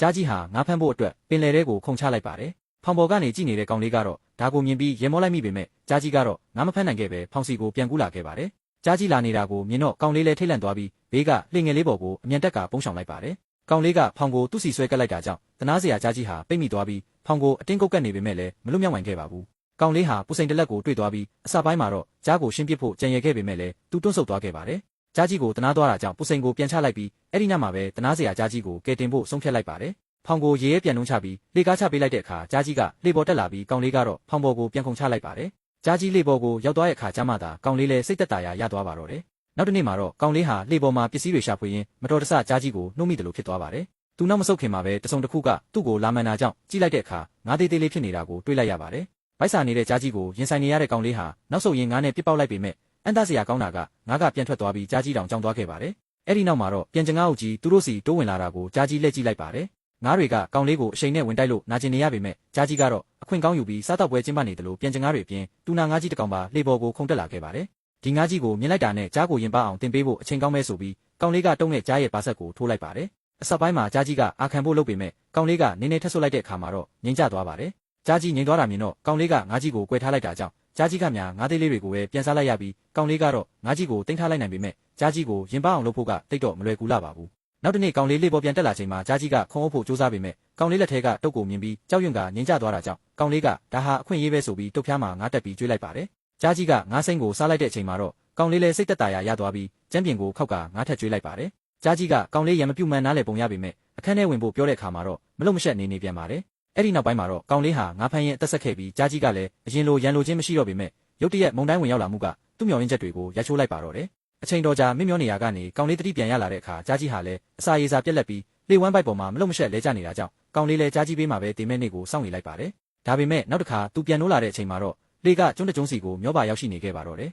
ကြားကြီးဟာငါးဖမ်းဖို့အတွက်ပင်လယ်ထဲကိုခုန်ချလိုက်ပါတယ်။ဖောင်ပေါ်ကနေကြည့်နေတဲ့ကောင်လေးကတော့ဒါကိုမြင်ပြီးရေမောလိုက်မိပေမဲ့ကြားကြီးကတော့ငါမဖမ်းနိုင်ခဲ့ပဲဖောင်စီကိုပြန်ကူးလာခဲ့ပါတယ်။ကြားကြီးလာနေတာကိုမြင်တော့ကောင်လေးလည်းထိတ်လန့်သွားပြီးဘေးကလှေငယ်လေးပေါ်ကိုအမြန်တက်ကပုန်းရှောင်လိုက်ပါတယ်။ကောင်လေးကဖောင်ကိုသူ့စီဆွဲကပ်လိုက်တာကြောင့်တနာစရာကြားကြီးဟာပိတ်မိသွားပြီးဖောင်ကိုအတင်းကုတ်ကပ်နေပေမဲ့လည်းမလွတ်မြောက်နိုင်ခဲ့ပါဘူး။ကောင်လေးဟာပူစိန်တလက်ကိုတွေ့သွားပြီးအစပိုင်းမှာတော့ကြားကိုရှင်းပစ်ဖို့ကြံရည်ခဲ့ပေမဲ့လည်းသူတွန့်ဆုတ်သွားခဲ့ပါတယ်။ကြားကြီးကိုတနာသွားတာကြောင့်ပူစိန်ကိုပြန်ချလိုက်ပြီးအဲ့ဒီနောက်မှာပဲတနာစရာကြားကြီးကိုကယ်တင်ဖို့ဆုံးဖြတ်လိုက်ပါတယ်။ဖောင်ကိုရေရဲပြန်နှုံးချပြီးလေကားချပေးလိုက်တဲ့အခါကြားကြီးကလေပေါ်တက်လာပြီးကောင်လေးကတော့ဖောင်ပေါ်ကိုပြန်ခုန်ချလိုက်ပါတယ်။ကြားကြီးလေပေါ်ကိုရောက်သွားတဲ့အခါကျမှသာကောင်လေးလည်းစိတ်သက်သာရာရသွားပါတော့တယ်။နောက်တစ်နေ့မှာတော့ကောင်လေးဟာလေပေါ်မှာပစ္စည်းတွေရှာဖွေရင်းမတော်တဆကြားကြီးကိုနှုတ်မိတယ်လို့ဖြစ်သွားပါတယ်။သူနောက်မဆုတ်ခင်မှာပဲတစုံတစ်ခုကသူ့ကိုလာမှန်တာကြောင့်ကြည့်လိုက်တဲ့အခါငါးသေးသေးလေးဖြစ်နေတာကိုတွေ့လိုက်ရပါတယ်။ဗိုက်စာနေတဲ့ကြားကြီးကိုရင်ဆိုင်နေရတဲ့ကောင်လေးဟာနောက်ဆုတ်ရင်းငါးနဲ့ပစ်ပေါက်လိုက်ပေမဲ့အန်တစရာကောင်းတာကငါးကပြန်ထွက်သွားပြီးကြားကြီးတောင်ကြောင်သွားခဲ့ပါတယ်။အဲ့ဒီနောက်မှာတော့ပြန်ကျင်ငါးအုပ်ကြီးသူတို့စီတိုးဝင်လာတာကိုကြားကြီးလက်ကြည့်လိုက်ပါတယ်။ငါးတွေကကောင်လေးကိုအရှိန်နဲ့ဝင်တိုက်လို့နာကျင်နေရပေမဲ့ကြားကြီးကတော့အခွင့်ကောင်းယူပြီးစားတော့ပွဲကျင်းပနေတယ်လို့ပြန်ကျင်ငါးတွေအပြင်တူနာငါးကြီးတစ်ကောင်ပါလေပေါ်ကိုခုန်တက်လာခဲ့ပါတယ်။ဒီငါးကြီးကိုမြင်လိုက်တာနဲ့ကြားကိုရင်ပအောင်တင်ပေးဖို့အချိန်ကောင်းမဲဆိုပြီးကောင်လေးကတုံးနဲ့ကြားရဲ့ပါဆက်ကိုထိုးလိုက်ပါတယ်။အစပိုင်းမှာကြားကြီးကအာခံဖို့လုပ်ပေမဲ့ကောင်လေးကနေနေထက်ဆွလိုက်တဲ့အခါမှာတော့ငြိမ်ကျသွားပါတယ်။ကြားကြီးငြိမ်သွားတာမြင်တော့ကောင်လေးကငါးကြီးကိုကွယ်ထားလိုက်တာကြောင့်ကြားကြီးကများငါးသေးလေးတွေကိုပဲပြန်စားလိုက်ရပြီးကောင်လေးကတော့ငါးကြီးကိုတင်ထားလိုက်နိုင်ပေမဲ့ကြားကြီးကိုရင်ပအောင်လုပ်ဖို့ကတိတ်တော့မလွယ်ကူလာပါဘူး။နောက်တစ်နေ့ကောင်လေးလေးပေါ်ပြန်တက်လာချိန်မှာကြားကြီးကခုံအုပ်ဖို့ကြိုးစားပေမဲ့ကောင်လေးလက်ထဲကတုတ်ကိုမြင်ပြီးကြောက်ရွံ့ကငြိမ်ကျသွားတာကြောင့်ကောင်လေးကဒါဟာအခွင့်အရေးပဲဆိုပြီးတုတ်ဖျားမှာငါးတက်ပြီးကျွေးလိုက်ပါတယ်။ကြားကြီးကငါးစိမ့်ကိုစားလိုက်တဲ့အချိန်မှာတော့ကောင်လေးလည်းစိတ်သက်သာရာရသွားပြီးကျမ်းပြင်ကိုခောက်ကငါးထက်ကျွေးလိုက်ပါတယ်။ကြားကြီးကကောင်လေးရံမပြုတ်မှန်နားလေပုံရပေမဲ့အခန်းထဲဝင်ဖို့ပြောတဲ့အခါမှာတော့မလုံမရှက်နေပြန်ပါတယ်။အဲ့ဒီနောက်ပိုင်းမှာတော့ကောင်လေးဟာငါးဖမ်းရင်အသက်ဆက်ခဲ့ပြီးကြားကြီးကလည်းအရင်လိုရန်လိုခြင်းမရှိတော့ပေမဲ့ရုတ်တရက်မုန်တိုင်းဝင်ရောက်လာမှုကသူ့မျှော်လင့်ချက်တွေကိုရိုက်ချိုးလိုက်ပါတော့တယ်။အချိန်တော်ကြာမင်းမျောနေရကနေကောင်လေးတတိပြန်ရလာတဲ့အခါကြားကြီးဟာလည်းအစာရေစာပြက်လက်ပြီးလေဝမ်းပိုက်ပေါ်မှာမလုံမရှက်လဲကျနေတာကြောင့်ကောင်လေးလည်းကြားကြီးပေးမှာပဲတင်မဲ့နေကိုစောင့်နေလိုက်ပါတယ်။ဒါပေမဲ့နောက်တစ်ခါသူပြန်နိုးလာတဲ့အချိန်မှာတော့လေကကျွန်းတကျွန်းစီကိုမျောပါရောက်ရှိနေခဲ့ပါတော့တယ်